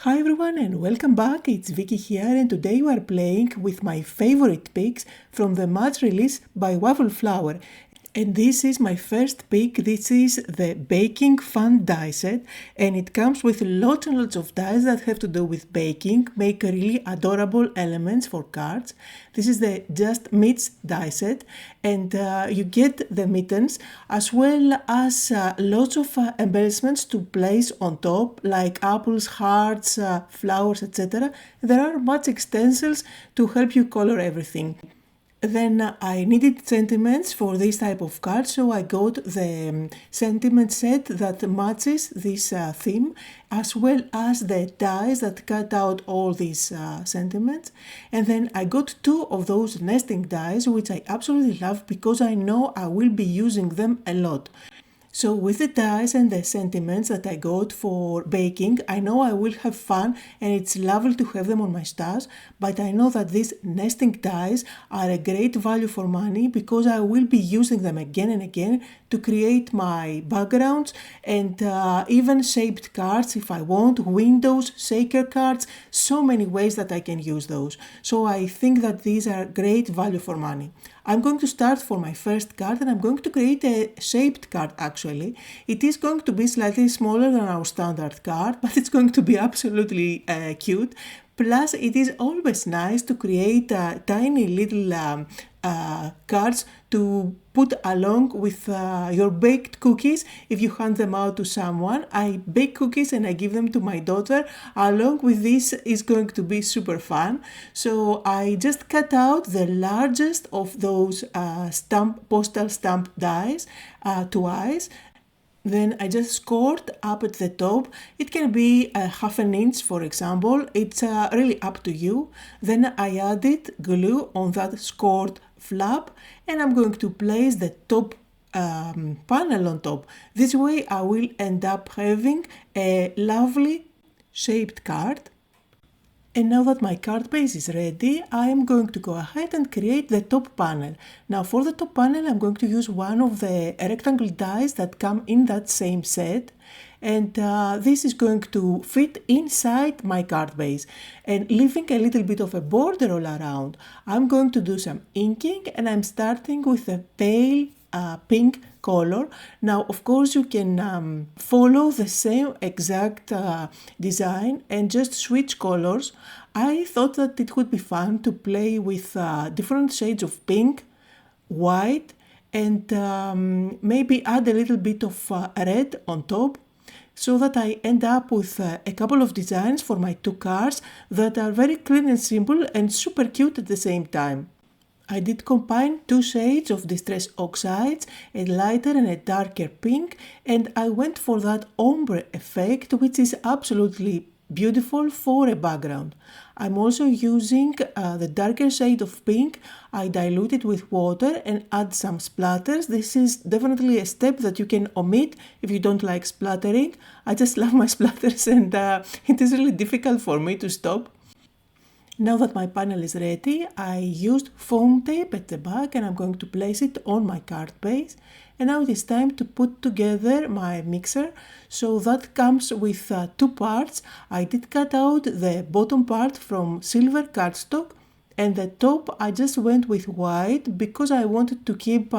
Hi everyone and welcome back, it's Vicky here and today we are playing with my favorite picks from the March release by Waffle Flower. And this is my first pick. This is the Baking Fun die set, and it comes with lots and lots of dies that have to do with baking, make really adorable elements for cards. This is the Just Meats die set, and you get the mittens as well as lots of embellishments to place on top, like apples, hearts, flowers, etc. There are much stencils to help you color everything. Then I needed sentiments for this type of card, so I got the sentiment set that matches this theme, as well as the dies that cut out all these sentiments. And then I got two of those nesting dies, which I absolutely love because I know I will be using them a lot. So with the dies and the sentiments that I got for baking, I know I will have fun and it's lovely to have them on my stash, but I know that these nesting dies are a great value for money because I will be using them again and again to create my backgrounds and even shaped cards if I want, windows, shaker cards, so many ways that I can use those. So I think that these are great value for money. I'm going to start for my first card and I'm going to create a shaped card actually. It is going to be slightly smaller than our standard card, but it's going to be absolutely cute. Plus, it is always nice to create tiny little cards to put along with your baked cookies if you hand them out to someone. I bake cookies and I give them to my daughter. Along with this is going to be super fun. So I just cut out the largest of those postal stamp dies twice. Then I just scored up at the top. It can be half an inch, for example. It's really up to you. Then I added glue on that scored flap and I'm going to place the top panel on top. This way I will end up having a lovely shaped card. And now that my card base is ready, I am going to go ahead and create the top panel. Now for the top panel, I'm going to use one of the rectangle dies that come in that same set. And this is going to fit inside my card base. And leaving a little bit of a border all around, I'm going to do some inking and I'm starting with a pale pink color. Now of course you can follow the same exact design and just switch colors. I thought that it would be fun to play with different shades of pink, white and maybe add a little bit of red on top, so that I end up with a couple of designs for my two cards that are very clean and simple and super cute at the same time. I did combine two shades of Distress Oxides, a lighter and a darker pink, and I went for that ombre effect, which is absolutely beautiful for a background. I'm also using the darker shade of pink. I dilute it with water and add some splatters. This is definitely a step that you can omit if you don't like splattering. I just love my splatters and it is really difficult for me to stop. Now that my panel is ready, I used foam tape at the back and I'm going to place it on my card base. And now it is time to put together my mixer. So that comes with two parts. I did cut out the bottom part from silver cardstock and the top I just went with white because I wanted to keep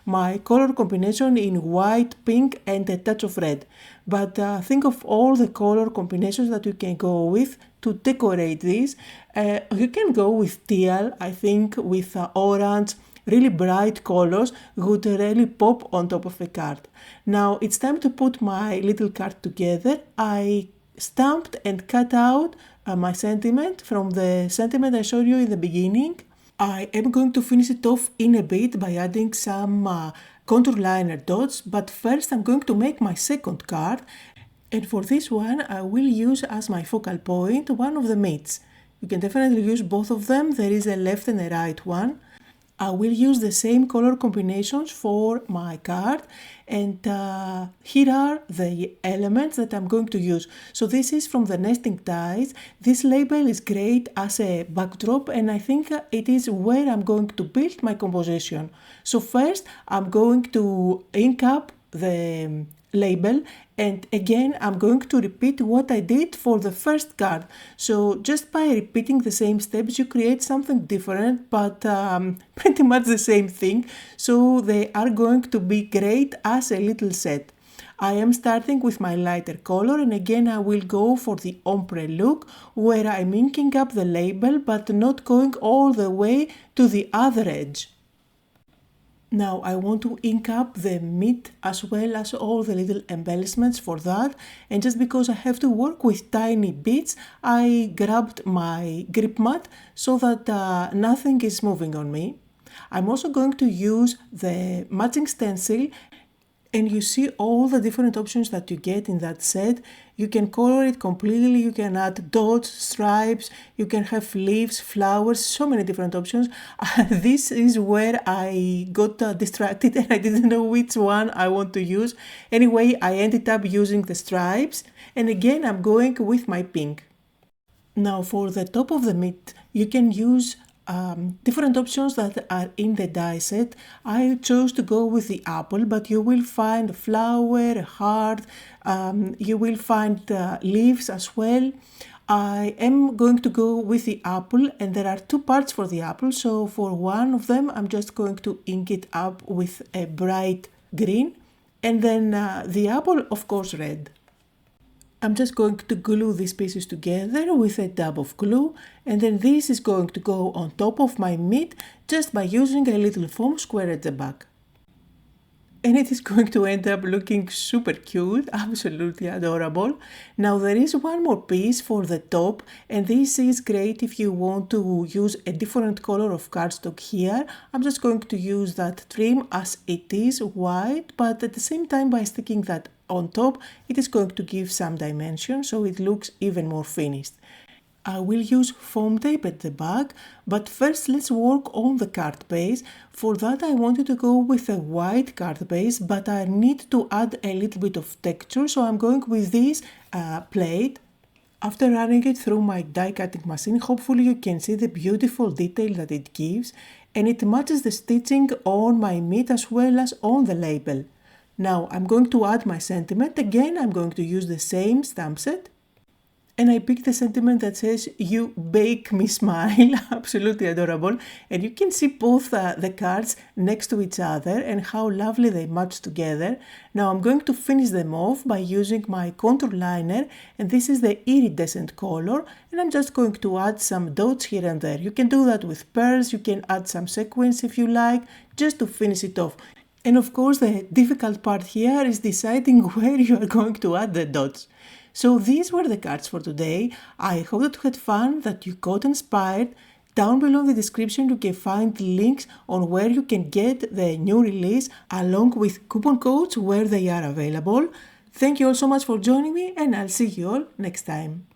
my color combination in white, pink and a touch of red. But think of all the color combinations that you can go with to decorate this. You can go with teal, I think with orange, really bright colors would really pop on top of the card. Now it's time to put my little card together. I stamped and cut out my sentiment from the sentiment I showed you in the beginning. I am going to finish it off in a bit by adding some contour liner dots, but first I'm going to make my second card. And for this one, I will use as my focal point one of the meats. You can definitely use both of them. There is a left and a right one. I will use the same color combinations for my card and here are the elements that I'm going to use. So this is from the nesting dies. This label is great as a backdrop and I think it is where I'm going to build my composition. So first I'm going to ink up the label, and again I'm going to repeat what I did for the first card. So just by repeating the same steps you create something different, but pretty much the same thing, so they are going to be great as a little set. I am starting with my lighter color, and again I will go for the ombre look where I'm inking up the label but not going all the way to the other edge. Now I want to ink up the mid as well as all the little embellishments for that, and just because I have to work with tiny bits, I grabbed my grip mat so that nothing is moving on me. I'm also going to use the matching stencil, and you see all the different options that you get in that set. You can color it completely, you can add dots, stripes, you can have leaves, flowers, so many different options. This is where I got distracted and I didn't know which one I want to use. Anyway, I ended up using the stripes, and again I'm going with my pink. Now for the top of the mitt, you can use different options that are in the die set. I chose to go with the apple, but you will find a flower, a heart, you will find leaves as well. I am going to go with the apple, and there are two parts for the apple, so for one of them I'm just going to ink it up with a bright green, and then the apple, of course, red. I'm just going to glue these pieces together with a dab of glue, and then this is going to go on top of my mitt just by using a little foam square at the back. And it is going to end up looking super cute, absolutely adorable. Now there is one more piece for the top, and this is great if you want to use a different color of cardstock here. I'm just going to use that trim as it is white, but at the same time by sticking that on top, it is going to give some dimension, so it looks even more finished. I will use foam tape at the back, but first let's work on the card base. For that I wanted to go with a white card base, but I need to add a little bit of texture, so I'm going with this plate. After running it through my die cutting machine, hopefully you can see the beautiful detail that it gives, and it matches the stitching on my mitt as well as on the label. Now I'm going to add my sentiment. Again, I'm going to use the same stamp set. And I picked the sentiment that says, "You bake me smile." Absolutely adorable. And you can see both the cards next to each other and how lovely they match together. Now I'm going to finish them off by using my contour liner, and this is the iridescent color, and I'm just going to add some dots here and there. You can do that with pearls, you can add some sequins if you like, just to finish it off. And of course the difficult part here is deciding where you are going to add the dots. So these were the cards for today. I hope that you had fun, that you got inspired. Down below in the description you can find links on where you can get the new release along with coupon codes where they are available. Thank you all so much for joining me, and I'll see you all next time.